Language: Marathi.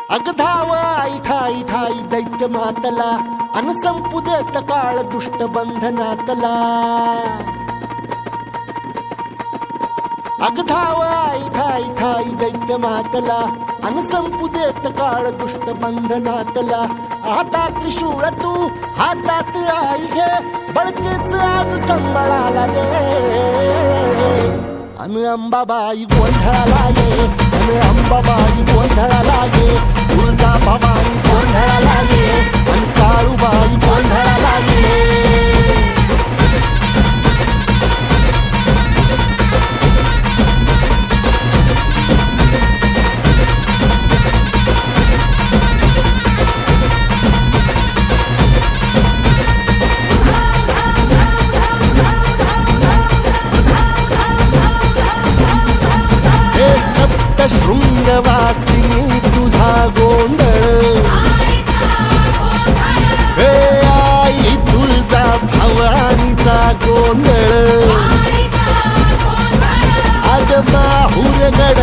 अग धाव आई ठाई ठाई दैत्य मातला अन संपू देत काळ दुष्ट बंधनातला अग धाव आई ठाई ठाई दैत्य मातला अन संपू देत काळ दुष्ट बंधनातला हातात त्रिशूळ तू हातात आई घे बळकेच आज संबळाला दे अन अंबाबाई गोंधळाला ये अन अंबाबाई गोंधळाला ये तुळजा भवानी गोंधळाला ये अन काळूबाई गोंधळाला ये शृंगवासिनी तुझा गोंधळ हे आई तुळजा भवानीचा गोंधळ आज माहुर गड